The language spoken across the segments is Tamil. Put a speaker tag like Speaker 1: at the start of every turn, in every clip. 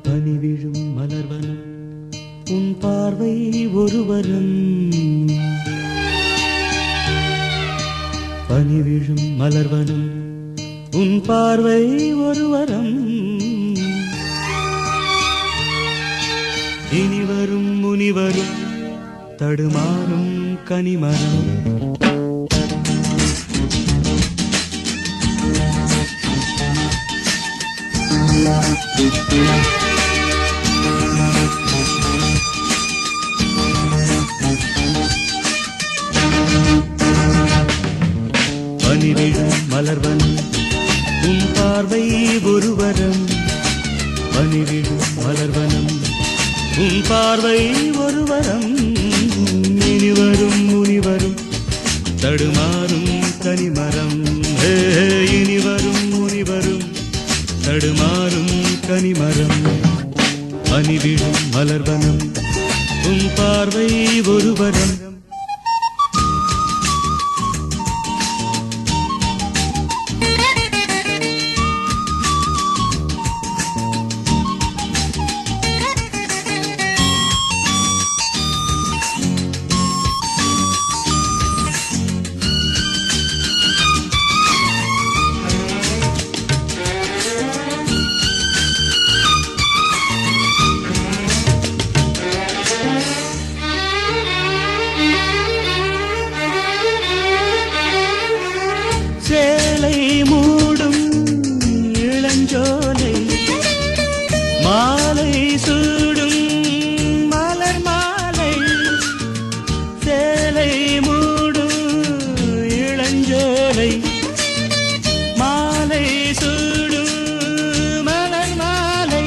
Speaker 1: பனிவிழும் மலர்வனம் உன் பார்வை ஒருவரம். பனிவிழும் மலர்வனம் உன் பார்வை ஒருவரம். இனிவரும் முனிவரும் தடுமாறும் கனிமரம். பனிவிழும் மலர்வனம் உன் பார்வை ஒருவரம். பனிவிழும் மலர்வனம் உன் பார்வை ஒருவரம். இனிவரும் முனிவரும் தடுமாறும் கனிமரம். இனிவரும் முனிவரும் தடுமாறும் கனிமரம். பனிவிழும் மலர்வனம் உன் பார்வை ஒருவரம். சேலை மூடும் இளஞ்சோலை மாலை சூடும் மலர் மாலை. சேலை மூடும் இளஞ்சோலை மாலை சூடும் மலர் மாலை.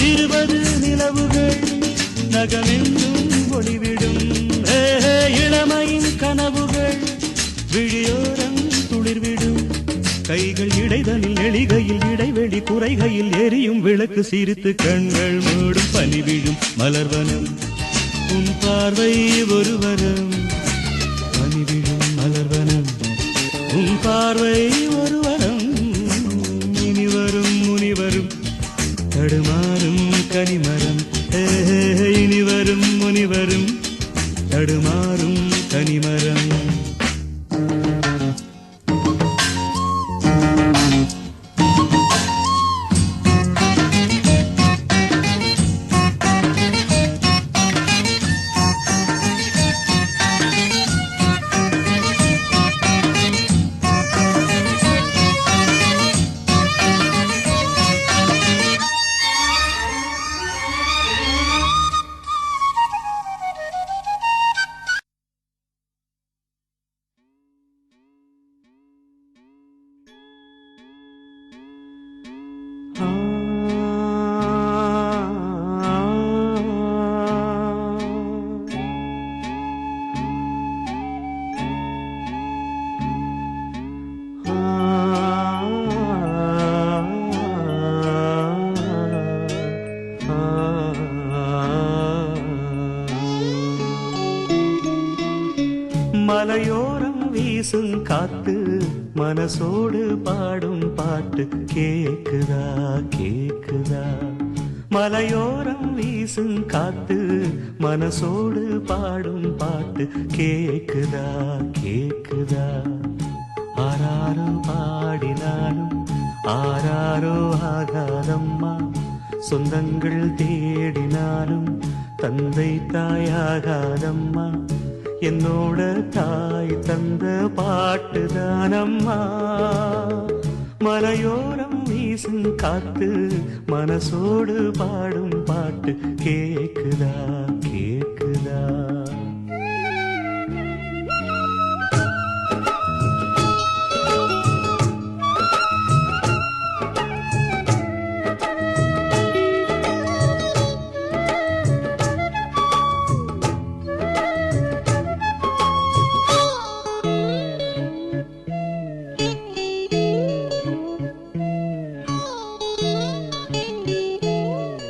Speaker 1: 20 நிலவுகள் நகமெங்கும் ஒளிவிடும். இளமையின் கனவுகள் விழியோரம் துளிர்விடும். கைகள் இடைதனில் எளிகையில் இடைவெளி குறைகையில் எரியும் விளக்கு சிரித்து கண்கள் மூடும். பனிவிழும் மலர்வனம் உன் பார்வை ஒருவரம். பனிவிழும் மலர்வனம் உன் பார்வை ஒருவரம். இனிவரும் முனிவரும் தடுமாறும் கனிமரம். இனிவரும் முனிவரும் தடுமாறும் கனிமரம். மலையோரம் வீசும் காத்து மனசோடு பாடும் பாட்டு கேக்குதா கேக்குதா. மலையோரம் வீசும் காத்து மனசோடு பாடும் பாட்டு கேக்குதா கேக்குதா. ஆராரோ பாடினாலும் ஆராரோ ஆகாதம்மா. சொந்தங்கள் தேடினாலும் தந்தை தாயாகாதம்மா. என்னோட தாய் தந்த பாட்டுதானம்மா. மலையோரம் வீசும் காத்து மனசோடு பாடும் பாட்டு கேக்குதா கேக்குதா.